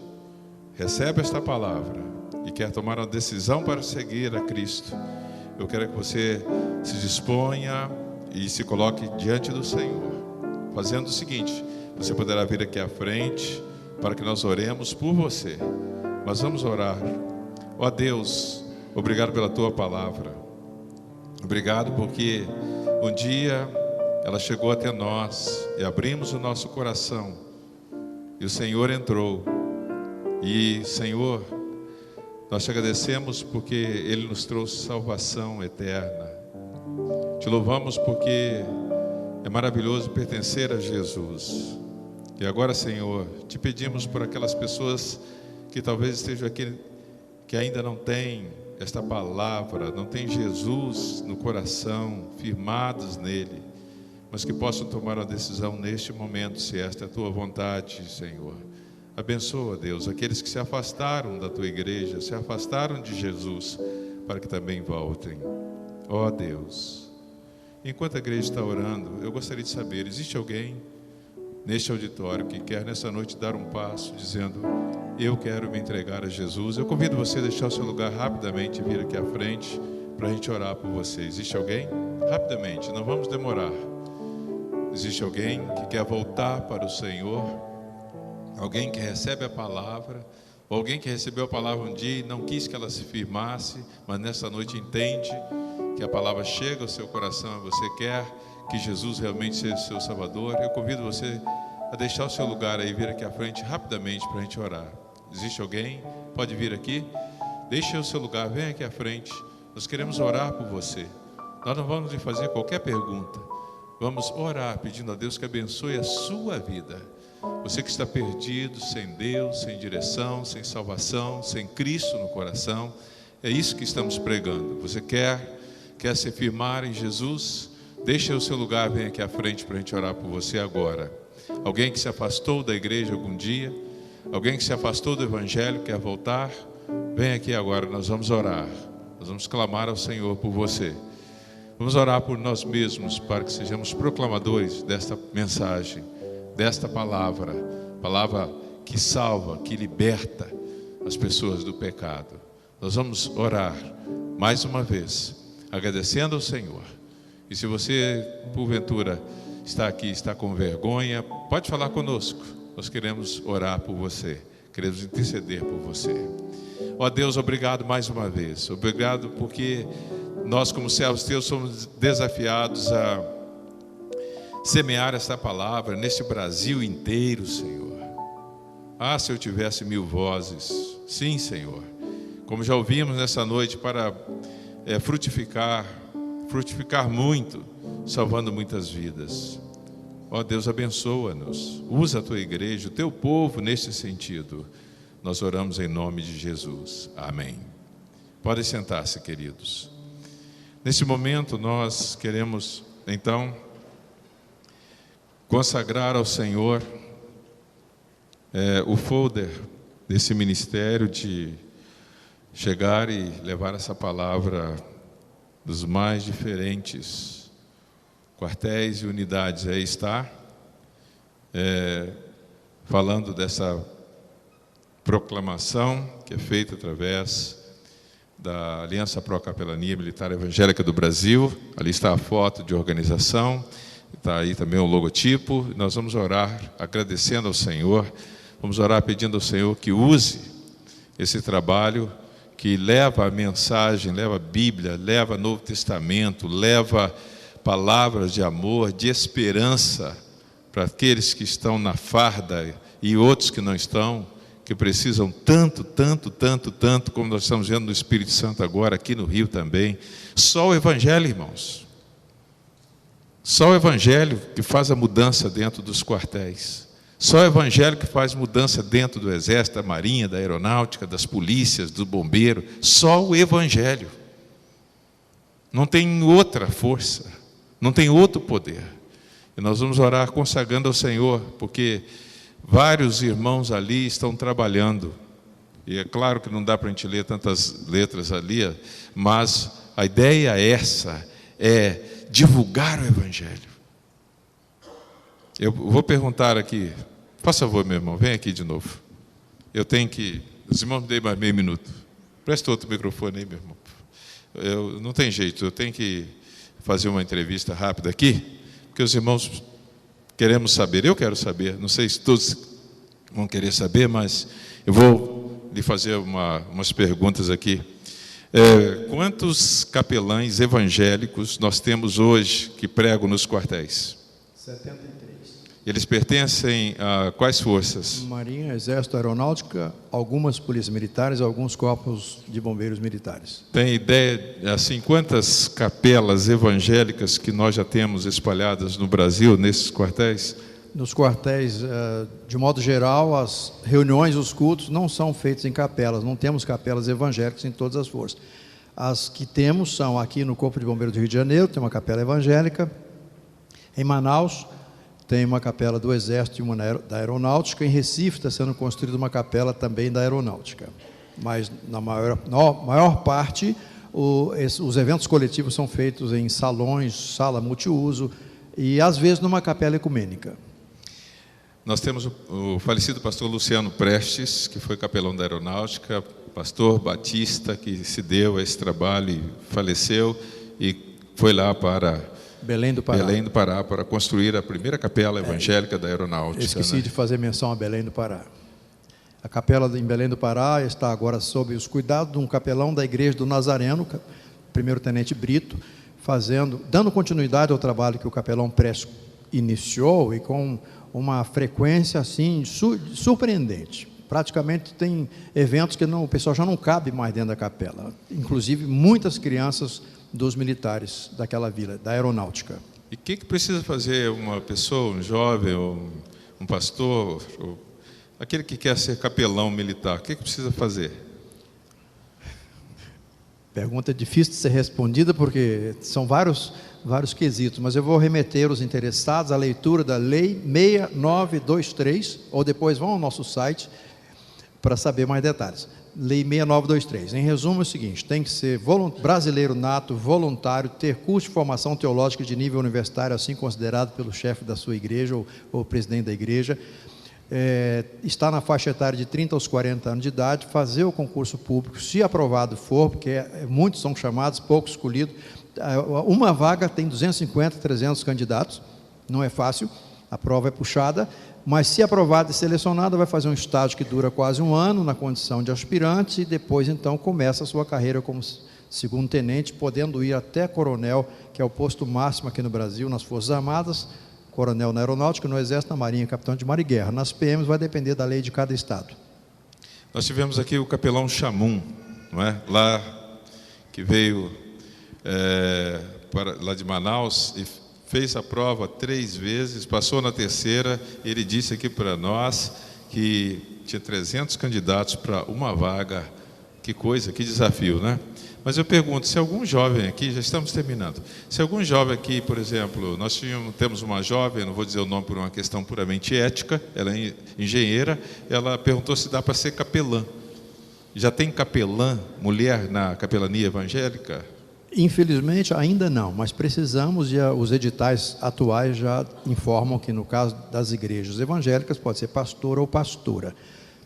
recebe esta palavra e quer tomar uma decisão para seguir a Cristo. Eu quero que você se disponha e se coloque diante do Senhor, fazendo o seguinte: você poderá vir aqui à frente para que nós oremos por você. Mas vamos orar. Ó Deus, obrigado pela tua palavra. Obrigado porque um dia ela chegou até nós e abrimos o nosso coração e o Senhor entrou. E Senhor, nós te agradecemos porque Ele nos trouxe salvação eterna. Te louvamos porque é maravilhoso pertencer a Jesus. E agora, Senhor, te pedimos por aquelas pessoas que talvez esteja aqui, que ainda não tem esta palavra, não tem Jesus no coração, firmados nele, mas que possam tomar a decisão neste momento, se esta é a tua vontade, Senhor. Abençoa, Deus, aqueles que se afastaram da tua igreja, se afastaram de Jesus, para que também voltem. Ó Deus, enquanto a igreja está orando, eu gostaria de saber, existe alguém neste auditório que quer nessa noite dar um passo, dizendo: eu quero me entregar a Jesus? Eu convido você a deixar o seu lugar rapidamente e vir aqui à frente para a gente orar por você. Existe alguém? Rapidamente, não vamos demorar. Existe alguém que quer voltar para o Senhor? Alguém que recebe a palavra? Ou alguém que recebeu a palavra um dia e não quis que ela se firmasse, mas nessa noite entende que a palavra chega ao seu coração e você quer que Jesus realmente seja o seu Salvador? Eu convido você a deixar o seu lugar aí, vir aqui à frente rapidamente para a gente orar. Existe alguém? Pode vir aqui? Deixe o seu lugar, vem aqui à frente. Nós queremos orar por você. Nós não vamos lhe fazer qualquer pergunta. Vamos orar pedindo a Deus que abençoe a sua vida. Você que está perdido, sem Deus, sem direção, sem salvação, sem Cristo no coração, é isso que estamos pregando. Você quer se firmar em Jesus? Deixe o seu lugar, vem aqui à frente para a gente orar por você agora. Alguém que se afastou da igreja algum dia, alguém que se afastou do Evangelho, quer voltar, vem aqui agora, nós vamos orar. Nós vamos clamar ao Senhor por você. Vamos orar por nós mesmos, para que sejamos proclamadores desta mensagem, desta palavra, palavra que salva, que liberta as pessoas do pecado. Nós vamos orar mais uma vez, agradecendo ao Senhor. E se você, porventura, está aqui, está com vergonha, pode falar conosco. Nós queremos orar por você, queremos interceder por você. Ó Deus, obrigado mais uma vez. Obrigado porque nós, como servos teus, somos desafiados a semear esta palavra neste Brasil inteiro, Senhor. Ah, se eu tivesse 1000 vozes. Sim, Senhor. Como já ouvimos nessa noite, para frutificar muito, salvando muitas vidas. Ó Deus, abençoa-nos. Usa a tua igreja, o teu povo neste sentido. Nós oramos em nome de Jesus. Amém. Podem sentar-se, queridos. Nesse momento nós queremos, então, consagrar ao Senhor o folder desse ministério, de chegar e levar essa palavra dos mais diferentes quartéis e unidades. Aí está, falando dessa proclamação que é feita através da Aliança Pro Capelania Militar Evangélica do Brasil. Ali está a foto de organização, está aí também o logotipo. Nós vamos orar agradecendo ao Senhor, vamos orar pedindo ao Senhor que use esse trabalho, que leva a mensagem, leva a Bíblia, leva Novo Testamento, leva palavras de amor, de esperança para aqueles que estão na farda e outros que não estão, que precisam tanto, como nós estamos vendo no Espírito Santo agora, aqui no Rio também. Só o Evangelho, irmãos. Só o Evangelho que faz a mudança dentro dos quartéis. Só o Evangelho que faz mudança dentro do Exército, da Marinha, da Aeronáutica, das polícias, do bombeiro. Só o Evangelho. Não tem outra força, não tem outro poder. E nós vamos orar consagrando ao Senhor, porque vários irmãos ali estão trabalhando. E é claro que não dá para a gente ler tantas letras ali, mas a ideia é divulgar o Evangelho. Eu vou perguntar aqui, faz favor, meu irmão, vem aqui de novo. Eu tenho que... Os irmãos me dêem mais meio minuto. Presta outro microfone aí, meu irmão. Não tem jeito, eu tenho que fazer uma entrevista rápida aqui, porque os irmãos queremos saber, eu quero saber, não sei se todos vão querer saber, mas eu vou lhe fazer umas perguntas aqui. Quantos capelães evangélicos nós temos hoje que pregam nos quartéis? 73. Eles pertencem a quais forças? Marinha, Exército, Aeronáutica, algumas polícias militares, alguns corpos de bombeiros militares. Tem ideia, assim, quantas capelas evangélicas que nós já temos espalhadas no Brasil, nesses quartéis? nos quartéis, de modo geral, as reuniões, os cultos não são feitos em capelas, não temos capelas evangélicas em todas as forças. As que temos são aqui no Corpo de Bombeiros do Rio de Janeiro, tem uma capela evangélica. Em Manaus, tem uma capela do Exército e uma da Aeronáutica. Em Recife está sendo construída uma capela também da Aeronáutica. Mas, na maior parte, os eventos coletivos são feitos em salões, sala multiuso, e às vezes numa capela ecumênica. Nós temos o falecido pastor Luciano Prestes, que foi capelão da Aeronáutica, pastor batista, que se deu a esse trabalho e faleceu, e foi lá para Belém do Pará para construir a primeira capela evangélica da Aeronáutica. Esqueci de fazer menção a Belém do Pará. A capela em Belém do Pará está agora sob os cuidados de um capelão da Igreja do Nazareno, primeiro-tenente Brito, dando continuidade ao trabalho que o capelão Prestes iniciou, e com uma frequência assim surpreendente. Praticamente tem eventos que o pessoal já não cabe mais dentro da capela. Inclusive muitas crianças dos militares daquela vila, da Aeronáutica. E o que precisa fazer uma pessoa, um jovem, ou um pastor, ou aquele que quer ser capelão militar, o que precisa fazer? Pergunta difícil de ser respondida, porque são vários quesitos, mas eu vou remeter os interessados à leitura da Lei 6923, ou depois vão ao nosso site para saber mais detalhes. Lei 6923. Em resumo, é o seguinte: tem que ser brasileiro nato, voluntário, ter curso de formação teológica de nível universitário, assim considerado pelo chefe da sua igreja ou presidente da igreja, está na faixa etária de 30 aos 40 anos de idade, fazer o concurso público, se aprovado for, porque muitos são chamados, poucos escolhidos. Uma vaga tem 250, 300 candidatos, não é fácil, a prova é puxada, mas se aprovado e selecionado, vai fazer um estágio que dura quase um ano, na condição de aspirante, e depois, então, começa a sua carreira como segundo tenente, podendo ir até coronel, que é o posto máximo aqui no Brasil, nas Forças Armadas, coronel na Aeronáutica, no Exército, na Marinha, capitão de mar e guerra. Nas PMs vai depender da lei de cada estado. Nós tivemos aqui o capelão Chamum, não é? Lá que veio lá de Manaus e fez a prova 3 vezes, passou na terceira. Ele disse aqui para nós que tinha 300 candidatos para uma vaga. Que coisa, que desafio, né? Mas eu pergunto, se algum jovem aqui, já estamos terminando, se algum jovem aqui, por exemplo, nós temos uma jovem, não vou dizer o nome por uma questão puramente ética, ela é engenheira, ela perguntou se dá para ser capelã. Já tem capelã, mulher na capelania evangélica? Infelizmente ainda não, mas precisamos, e os editais atuais já informam que no caso das igrejas evangélicas pode ser pastor ou pastora.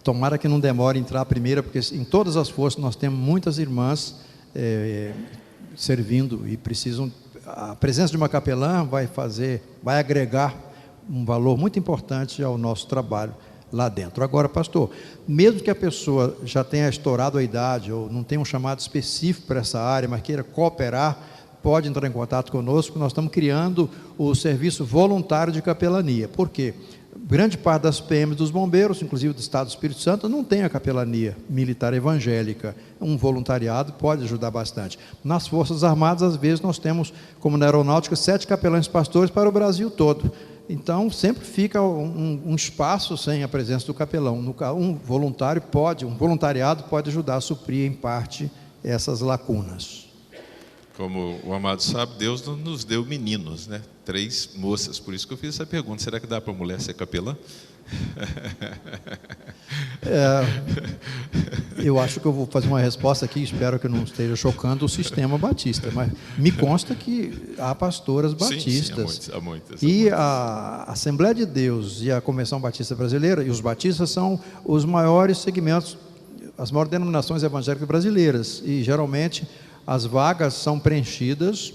Tomara que não demore a entrar a primeira, porque em todas as forças nós temos muitas irmãs servindo e precisam. A presença de uma capelã vai agregar um valor muito importante ao nosso trabalho lá dentro. Agora, pastor, mesmo que a pessoa já tenha estourado a idade ou não tenha um chamado específico para essa área, mas queira cooperar, pode entrar em contato conosco. Nós estamos criando o serviço voluntário de capelania. Por quê? Grande parte das PMs dos bombeiros, inclusive do Estado do Espírito Santo, não tem a capelania militar evangélica. Um voluntariado pode ajudar bastante. Nas Forças Armadas, às vezes, nós temos, como na Aeronáutica, 7 capelães pastores para o Brasil todo. Então, sempre fica um espaço sem a presença do capelão. Um voluntariado pode ajudar a suprir, em parte, essas lacunas. Como o amado sabe, Deus não nos deu meninos, né? 3 moças, por isso que eu fiz essa pergunta. Será que dá para a mulher ser capelã? Eu acho que eu vou fazer uma resposta aqui, espero que não esteja chocando o sistema batista, mas me consta que há pastoras batistas. Sim, há muitas. E a Assembleia de Deus e a Convenção Batista Brasileira, e os batistas são os maiores segmentos, as maiores denominações evangélicas brasileiras, e geralmente as vagas são preenchidas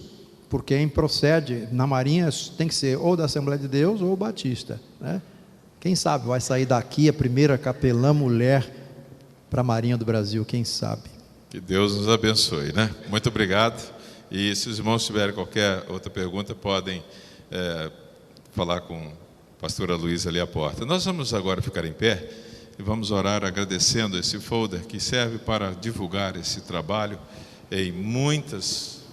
por quem procede. Na Marinha tem que ser ou da Assembleia de Deus ou batista, né? Quem sabe vai sair daqui a primeira capelã mulher para a Marinha do Brasil, quem sabe. Que Deus nos abençoe, né? Muito obrigado. E se os irmãos tiverem qualquer outra pergunta, podem falar com a pastora Luísa ali à porta. Nós vamos agora ficar em pé e vamos orar agradecendo esse folder que serve para divulgar esse trabalho em muitos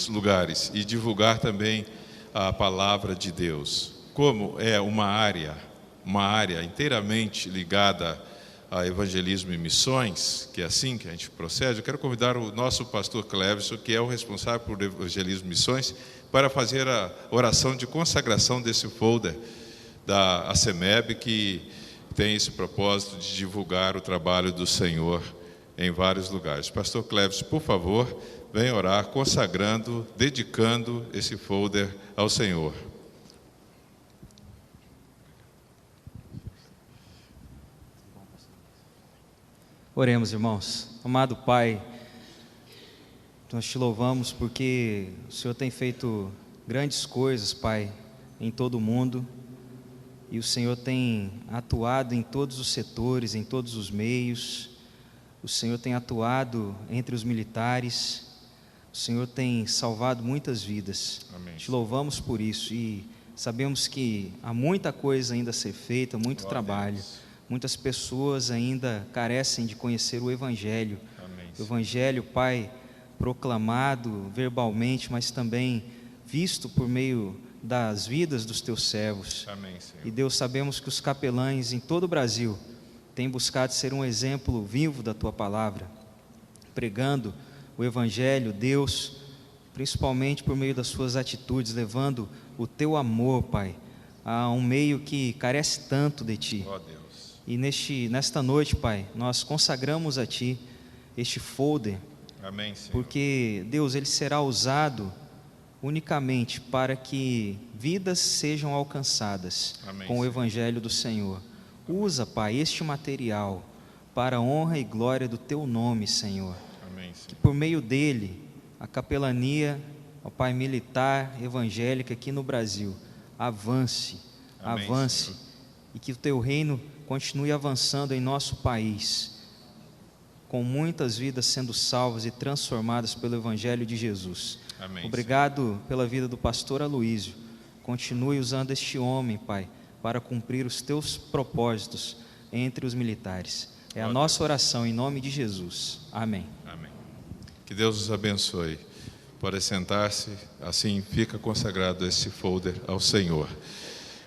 lugares e divulgar também a palavra de Deus. como é uma área inteiramente ligada a evangelismo e missões, que é assim que a gente procede, eu quero convidar o nosso pastor Cleverson, que é o responsável por evangelismo e missões, para fazer a oração de consagração desse folder da ACEMEB, que tem esse propósito de divulgar o trabalho do Senhor em vários lugares. Pastor Cleverson, por favor, venha orar consagrando, dedicando esse folder ao Senhor. Oremos, irmãos. Amado Pai, nós te louvamos porque o Senhor tem feito grandes coisas, Pai, em todo o mundo, e o Senhor tem atuado em todos os setores, em todos os meios. O Senhor tem atuado entre os militares, o Senhor tem salvado muitas vidas. Amém. Te louvamos por isso e sabemos que há muita coisa ainda a ser feita, muito Glória a trabalho. Deus. Muitas pessoas ainda carecem de conhecer o Evangelho. Amém. O Evangelho, Pai, proclamado verbalmente, mas também visto por meio das vidas dos teus servos. Amém, Senhor. E Deus, sabemos que os capelães em todo o Brasil têm buscado ser um exemplo vivo da tua palavra, pregando o Evangelho, Deus, principalmente por meio das suas atitudes, levando o teu amor, Pai, a um meio que carece tanto de ti. Ó Deus. E nesta noite, Pai, nós consagramos a ti este folder, Amém, Senhor. porque, Deus, ele será usado unicamente para que vidas sejam alcançadas Amém, com o Senhor. Evangelho do Senhor. Usa, Pai, este material para a honra e glória do Teu nome, Senhor. Amém, Que Senhor. por meio dele, a capelania, ó Pai, militar, evangélica aqui no Brasil, avance, Amém, avance, Senhor. e que o Teu reino continue avançando em nosso país, com muitas vidas sendo salvas e transformadas pelo Evangelho de Jesus. Amém, Obrigado pela vida do pastor Aloísio. Continue usando este homem, Pai, para cumprir os teus propósitos entre os militares. É a Ó nossa oração em nome de Jesus. Amém. Amém. Que Deus os abençoe. Pode sentar-se, assim fica consagrado esse folder ao Senhor.